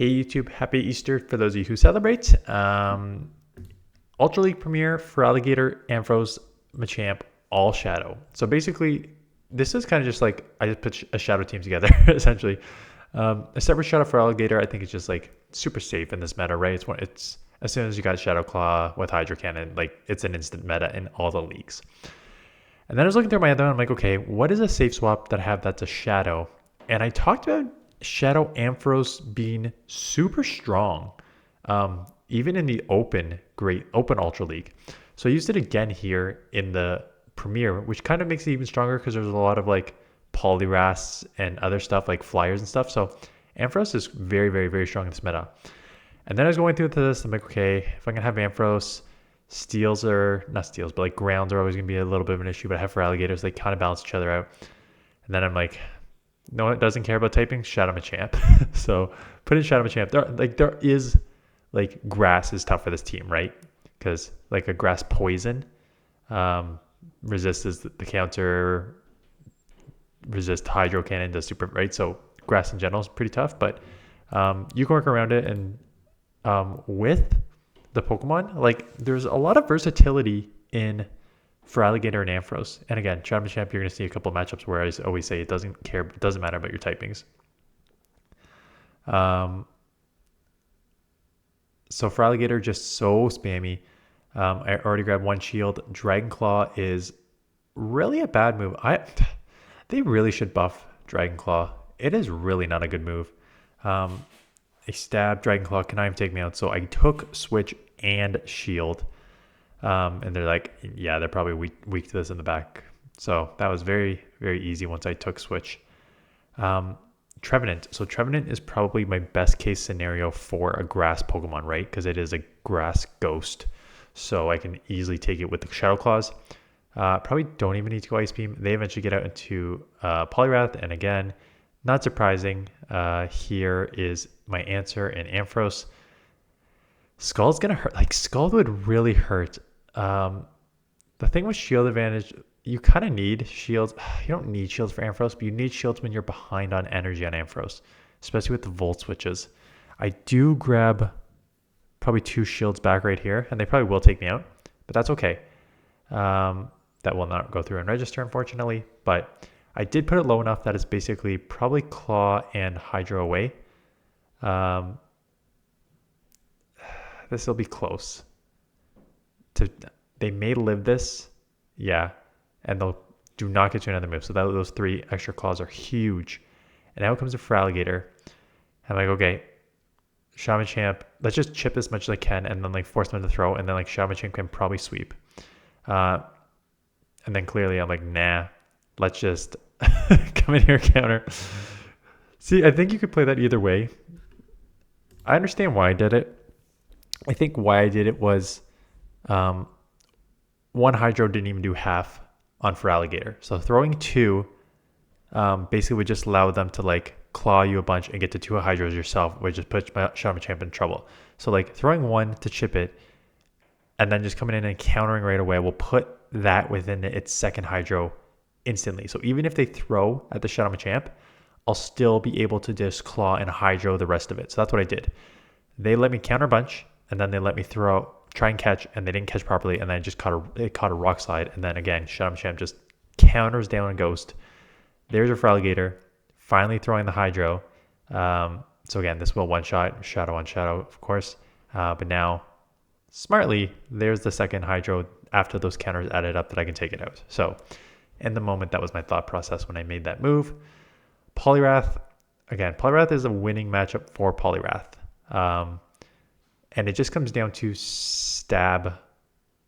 Hey YouTube, happy Easter for those of you who celebrate. Ultra League Premier, Feraligatr, ampharos, Machamp, all Shadow. So basically, this is kind of just like, I just put a Shadow team together, essentially. A separate Shadow Feraligatr, I think it's just like super safe in this meta, right? It's as soon as you got Shadow Claw with Hydro Cannon, like it's an instant meta in all the leagues. And then I was looking through my other one, I'm like, okay, what is a safe swap that I have that's a Shadow? And I talked about Shadow Ampharos being super strong, even in the open Ultra League. So I used it again here in the Premier, which kind of makes it even stronger because there's a lot of like Poliwraths and other stuff like flyers and stuff. So Ampharos is very, very, very strong in this meta. And then I was going through this, I'm like, okay, if I'm gonna have Ampharos, steals are not steals, but like grounds are always gonna be a little bit of an issue. But I have Feraligatrs, they kind of balance each other out. And then I'm like, no one doesn't care about typing, Shadow Machamp. So put in Shadow Machamp. There is like grass is tough for this team, right? Because like a grass poison resists the counter, resist Hydro Cannon, does super, right? So grass in general is pretty tough, but you can work around it. And with the Pokemon, like there's a lot of versatility in Feraligatr and Ampharos. And again, Shadow Machamp, you're going to see a couple of matchups where I always say it doesn't matter about your typings. So Feraligatr just so spammy. I already grabbed one shield. Dragon Claw is really a bad move. They really should buff Dragon Claw. It is really not a good move. A stab, Dragon Claw can even take me out. So I took Switch and Shield. And they're like, yeah, they're probably weak to this in the back. So that was very, very easy once I took Switch. Trevenant. So Trevenant is probably my best case scenario for a grass Pokemon, right? Because it is a grass ghost. So I can easily take it with the Shadow Claws. Probably don't even need to go Ice Beam. They eventually get out into Poliwrath. And again, not surprising. Here is my answer in Ampharos. Skull's going to hurt. Like, Skull would really hurt. The thing with shield advantage, you kind of need shields. You don't need shields for Ampharos, but you need shields when you're behind on energy on Ampharos, especially with the Volt switches. I do grab probably 2 shields back right here, and they probably will take me out, but that's okay. That will not go through and register, unfortunately, but I did put it low enough that it's basically probably Claw and Hydro away. This will be close. They may live this, yeah, and they'll do not get you another move. So those 3 extra claws are huge. And now it comes to Feraligatr. I'm like, okay, Shadow Machamp, let's just chip as much as I can and then like force them to throw, and then like Shadow Machamp can probably sweep. And then clearly I'm like, nah, let's just come in here, counter. See, I think you could play that either way. I understand why I did it. I think why I did it was one Hydro didn't even do half on Feraligatr. So throwing 2 basically would just allow them to like claw you a bunch and get to 2 Hydros yourself, which just puts Shadow Machamp in trouble. So like throwing 1 to chip it and then just coming in and countering right away will put that within its second Hydro instantly. So even if they throw at the Shadow Machamp, I'll still be able to just claw and Hydro the rest of it. So that's what I did. They let me counter a bunch, and then they let me try and catch, and they didn't catch properly, and then I just caught a Rock Slide, and then again, Shadow Machamp just counters down a Ghost. There's a Feraligatr, finally throwing the Hydro. So again, this will one-shot, Shadow on Shadow, of course. But now, smartly, there's the second Hydro after those counters added up that I can take it out. So in the moment, that was my thought process when I made that move. Poliwrath, again, Poliwrath is a winning matchup for Poliwrath. And it just comes down to stab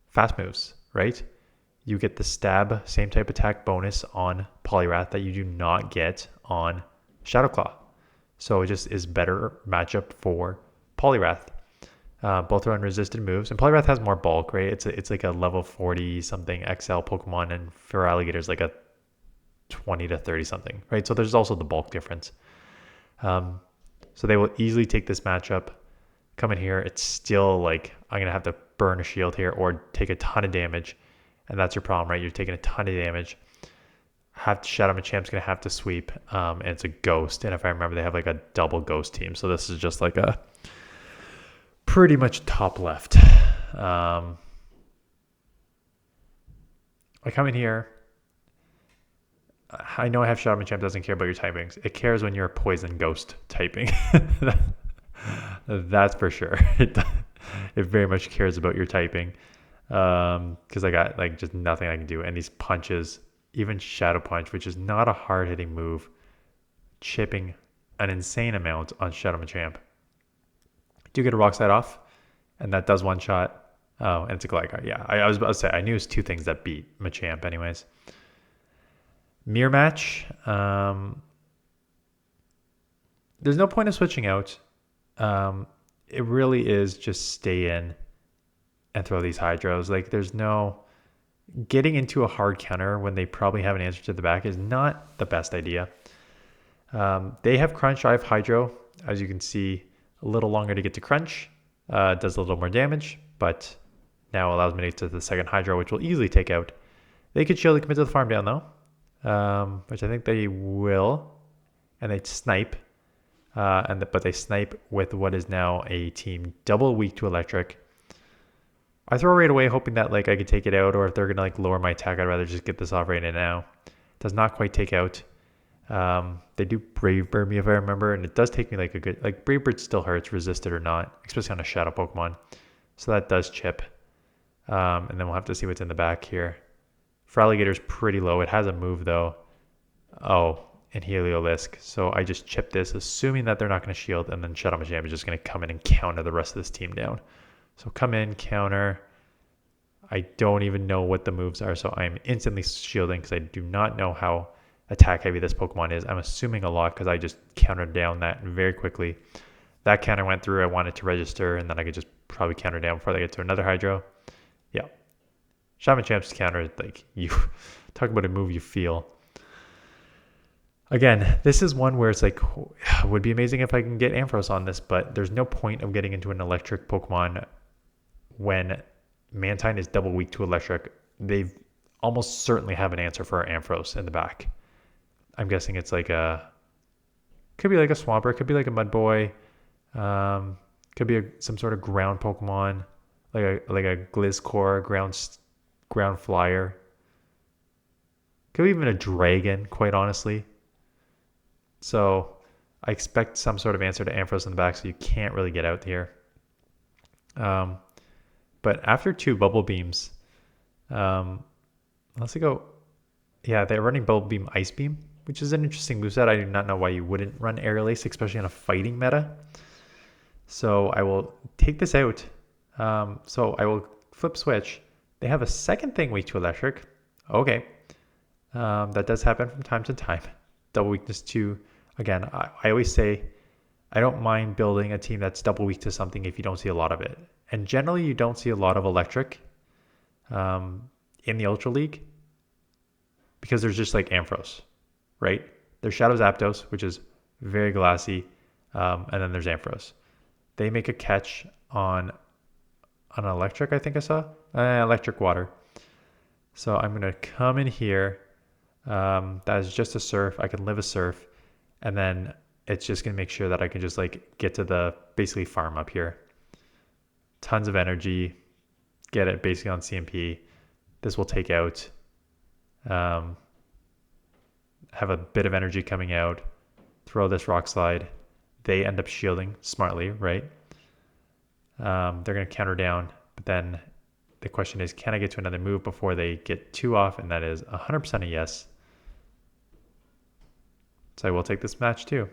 fast moves, right? You get the stab, same type attack bonus on Poliwrath that you do not get on Shadow Claw. So it just is better matchup for Poliwrath. Both are unresisted moves, and Poliwrath has more bulk, right? It's like a level 40 something XL Pokemon, and Feraligatr is like a 20 to 30 something, right? So there's also the bulk difference. So they will easily take this matchup. Come in here, it's still like I'm gonna have to burn a shield here or take a ton of damage, and that's your problem, right? You're taking a ton of damage. Shadow Machamp's going to have to sweep. And it's a ghost. And if I remember, they have like a double ghost team. So this is just like a pretty much top left. I come in here. I know I have Shadow Machamp doesn't care about your typings. It cares when you're a poison ghost typing. That's for sure. It very much cares about your typing. Because I got like just nothing I can do. And these punches, even Shadow Punch, which is not a hard hitting move, chipping an insane amount on Shadow Machamp. Do get a Rock Slide off, and that does one shot. Oh, and it's a Gligar. Yeah, I was about to say, I knew it was two things that beat Machamp anyways. Mirror Match. There's no point in switching out. It really is just stay in and throw these Hydros. Like, there's no... Getting into a hard counter when they probably have an answer to the back is not the best idea. They have Crunch. I have Hydro. As you can see, a little longer to get to Crunch. Does a little more damage, but now allows me to get to the second Hydro, which will easily take out. They could Shield and commit to the farm down, though, which I think they will. And they snipe. But they snipe with what is now a team double weak to Electric. I throw right away hoping that like I could take it out, or if they're going to like lower my attack, I'd rather just get this off right now. Does not quite take out. They do Brave Bird me if I remember, and it does take me like a good... Like Brave Bird still hurts, resisted or not, especially on a Shadow Pokemon. So that does chip. And then we'll have to see what's in the back here. Feraligatr's pretty low. It has a move though. Oh, and Heliolisk. So I just chip this, assuming that they're not going to shield, and then Shadow Machamp is just going to come in and counter the rest of this team down. So come in, counter. I don't even know what the moves are, so I'm instantly shielding because I do not know how attack heavy this Pokemon is. I'm assuming a lot because I just countered down that very quickly. That counter went through. I wanted to register, and then I could just probably counter down before they get to another Hydro. Yeah. Shadow Machamp's counter, like, you talk about a move you feel. Again, this is one where it's like, it would be amazing if I can get Ampharos on this, but there's no point of getting into an electric Pokemon when Mantine is double weak to electric. They almost certainly have an answer for our Ampharos in the back. I'm guessing it's like could be like a Swampert, could be like a Mudboy, could be some sort of ground Pokemon, like a Gliscor, ground flyer. Could be even a dragon, quite honestly. So I expect some sort of answer to Ampharos in the back, so you can't really get out here. But after 2 Bubble Beams, let's go. Yeah, they're running Bubble Beam, Ice Beam, which is an interesting moveset. I do not know why you wouldn't run Aerial Ace, especially in a fighting meta. So I will take this out. So I will flip switch. They have a second thing weak to electric. Okay. That does happen from time to time. Double weakness to, again, I always say, I don't mind building a team that's double weak to something if you don't see a lot of it. And generally you don't see a lot of electric in the Ultra League because there's just like Ampharos, right? There's Shadow Zapdos, which is very glassy, and then there's Ampharos. They make a catch on an electric, I think I saw, electric water. So I'm going to come in here. That is just a surf. I can live a surf, and then it's just going to make sure that I can just like get to the basically farm up here. Tons of energy, get it basically on CMP. This will take out, have a bit of energy coming out, throw this Rock Slide. They end up shielding smartly, right? They're going to counter down, but then the question is, can I get to another move before they get 2 off? And that is 100% a yes. So I will take this match too.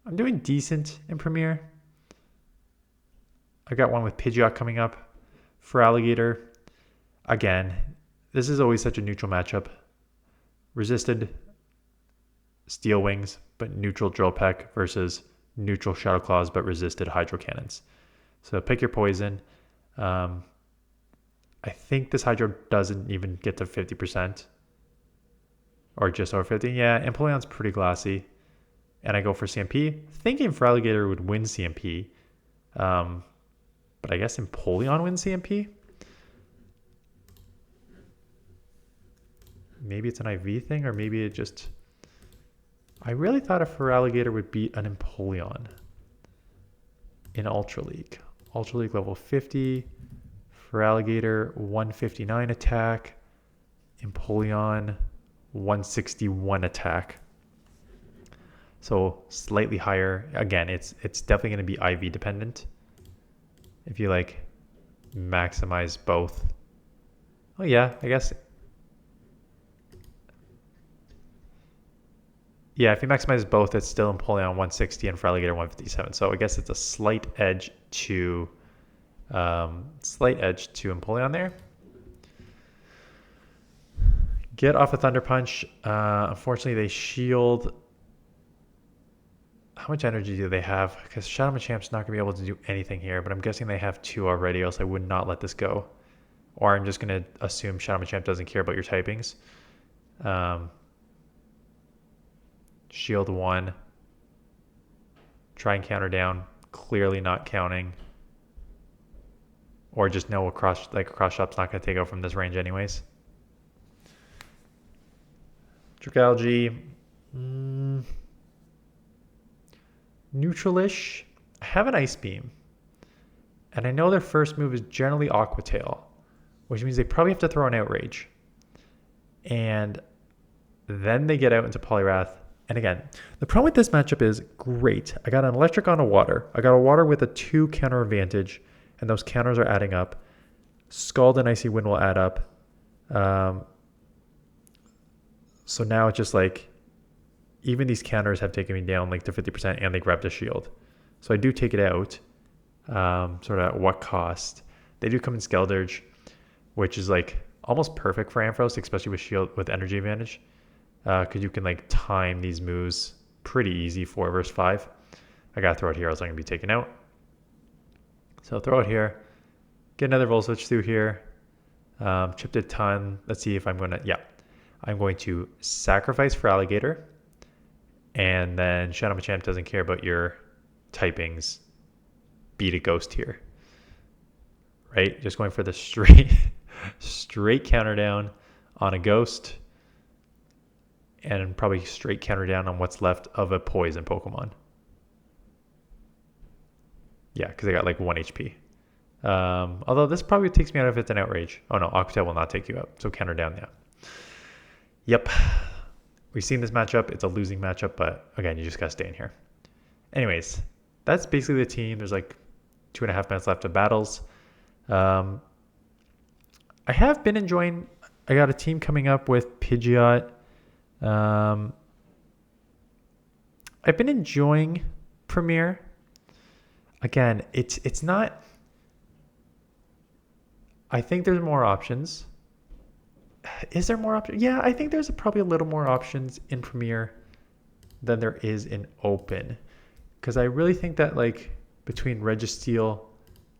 I'm doing decent in Premier. I got one with Pidgeot coming up. Feraligatr. Again, this is always such a neutral matchup. Resisted Steel Wings, but neutral Drill Peck versus neutral Shadow Claws, but resisted Hydro Cannons. So pick your poison. I think this Hydro doesn't even get to 50%. Or just over 50. Yeah, Empoleon's pretty glassy. And I go for CMP. Thinking Feraligatr would win CMP. But I guess Empoleon wins CMP. maybe it's an IV thing, or maybe it just... I really thought a Feraligatr would beat an Empoleon in Ultra League. Ultra League level 50. Feraligatr 159 attack. Empoleon 161 attack. So slightly higher. Again, it's definitely going to be IV dependent. If you like maximize both. Oh yeah, I guess. Yeah, if you maximize both, it's still Empoleon 160 and Feraligatr 157. So I guess it's a slight edge to Empoleon there. Get off a Thunder Punch. Unfortunately, they shield. How much energy do they have? Because Shadow Machamp's not going to be able to do anything here, but I'm guessing they have 2 already, else I would not let this go. Or I'm just going to assume Shadow Machamp doesn't care about your typings. Shield 1. Try and counter down. Clearly not counting. Or just know a cross shot's not going to take out from this range anyways. Dragalge. Neutralish. I have an Ice Beam. And I know their first move is generally Aqua Tail, which means they probably have to throw an Outrage. And then they get out into Poliwrath. And again, the problem with this matchup is great. I got an Electric on a Water. I got a Water with a 2 counter advantage, and those counters are adding up. Scald and Icy Wind will add up. So now it's just like, even these counters have taken me down like to 50% and they grabbed a shield. So I do take it out, sort of at what cost. They do come in Skeldurge, which is like almost perfect for Ampharos, especially with shield with energy advantage. Because you can like time these moves pretty easy, 4 versus 5. I gotta throw it here, else I'm gonna be taken out. So throw it here, get another Volt Switch through here, chipped a ton. Let's see if I'm gonna, I'm going to sacrifice Feraligatr, and then Shadow Machamp doesn't care about your typings. Beat a Ghost here, right? Just going for the straight counter down on a Ghost, and probably straight counter down on what's left of a Poison Pokemon. Yeah, because I got like 1 HP. Although this probably takes me out if it's an Outrage. Oh no, Aqua Tail will not take you out, so counter down, yeah. Yep. We've seen this matchup. It's a losing matchup, but again, you just got to stay in here. Anyways, that's basically the team. There's like 2.5 minutes left of battles. I have been enjoying... I got a team coming up with Pidgeot. I've been enjoying Premier. Again, it's not... I think there's more options. Is there more options? Yeah, I think there's probably a little more options in Premier than there is in Open. Because I really think that like between Registeel,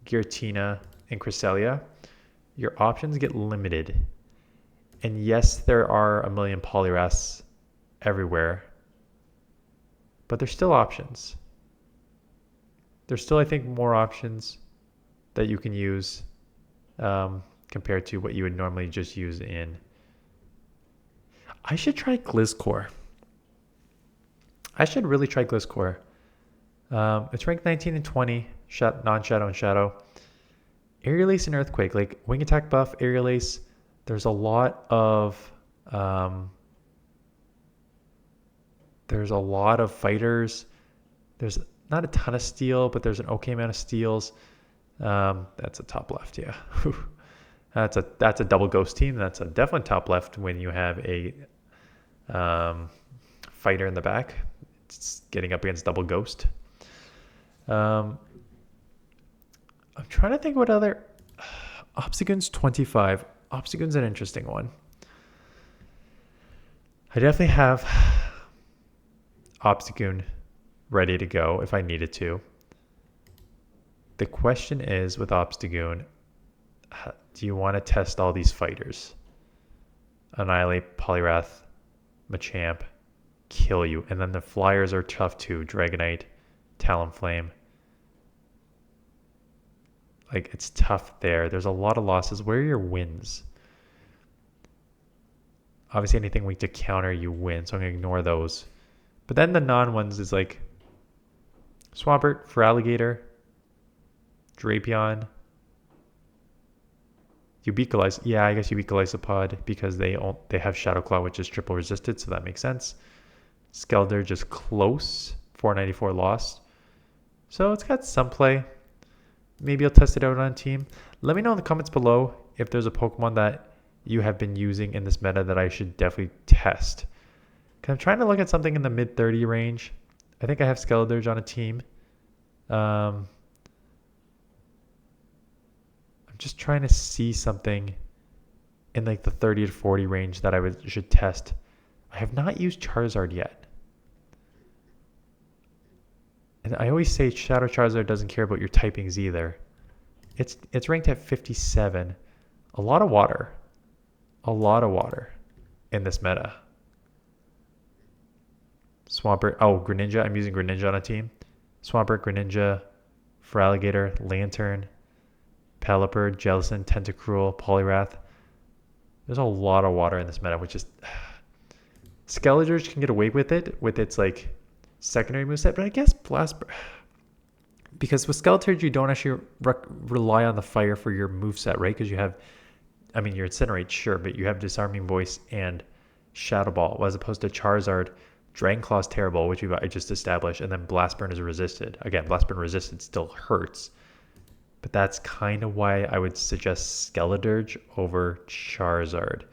Giratina, and Cresselia, your options get limited. And yes, there are a million Poliwraths everywhere, but there's still options. There's still, I think, more options that you can use compared to what you would normally just use in. I should try Gliscor. I should really try Gliscor. It's ranked 19 and 20, non-shadow and shadow. Aerial Ace and Earthquake, like Wing Attack buff, Aerial Ace. There's a lot of fighters. There's not a ton of steel, but there's an okay amount of steals. That's a top left, yeah. That's a double Ghost team. That's a definitely top left when you have a fighter in the back. It's getting up against double Ghost. I'm trying to think what other... Obstagoon's 25. Obstagoon's an interesting one. I definitely have Obstagoon ready to go if I needed to. The question is with Obstagoon, do you want to test all these fighters? Annihilate, Poliwrath, Machamp, kill you. And then the flyers are tough too. Dragonite, Talonflame. Like, it's tough there. There's a lot of losses. Where are your wins? Obviously, anything weak to counter, you win. So I'm going to ignore those. But then the non-ones is like Swampert, Feraligatr, Drapion, Ubicalize. Yeah, I guess Ubicalizapod because they have Shadow Claw, which is triple resisted, so that makes sense. Skeletor just close, 494 lost. So it's got some play. Maybe I'll test it out on a team. Let me know in the comments below if there's a Pokemon that you have been using in this meta that I should definitely test. Because I'm trying to look at something in the mid 30 range. I think I have Skeletor on a team. I'm just trying to see something in like the 30 to 40 range that should test. I have not used Charizard yet. And I always say Shadow Charizard doesn't care about your typings either. It's ranked at 57. A lot of water. A lot of water in this meta. Swampert. Oh, Greninja. I'm using Greninja on a team. Swampert, Greninja, Feraligatr, Lantern, Pelipper, Jellicent, Tentacruel, Poliwrath. There's a lot of water in this meta, which is... Skeletor can get away with it with its like secondary moveset, but I guess Blast... Because with Skeletor, you don't actually rely on the fire for your moveset, right? Because you have... I mean, your Incinerate, sure, but you have Disarming Voice and Shadow Ball, as opposed to Charizard. Dragon Claw is terrible, which I just established, and then Blast Burn is resisted. Again, Blast Burn resisted still hurts. But that's kind of why I would suggest Skeletor over Charizard.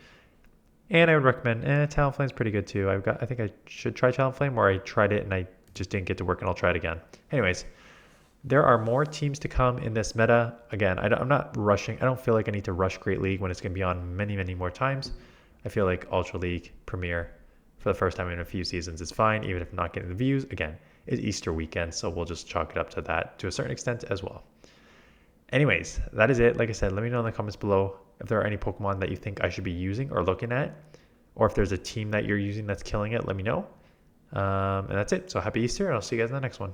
And I would recommend, Talonflame's pretty good too. I think I should try Talonflame, or I tried it and I just didn't get to work, and I'll try it again. Anyways, there are more teams to come in this meta. Again, I'm not rushing. I don't feel like I need to rush Great League when it's going to be on many, many more times. I feel like Ultra League, Premier, for the first time in a few seasons is fine, even if I'm not getting the views. Again, it's Easter weekend, so we'll just chalk it up to that to a certain extent as well. Anyways, that is it. Like I said, let me know in the comments below if there are any Pokemon that you think I should be using or looking at, or if there's a team that you're using that's killing it, let me know. And that's it. So happy Easter, and I'll see you guys in the next one.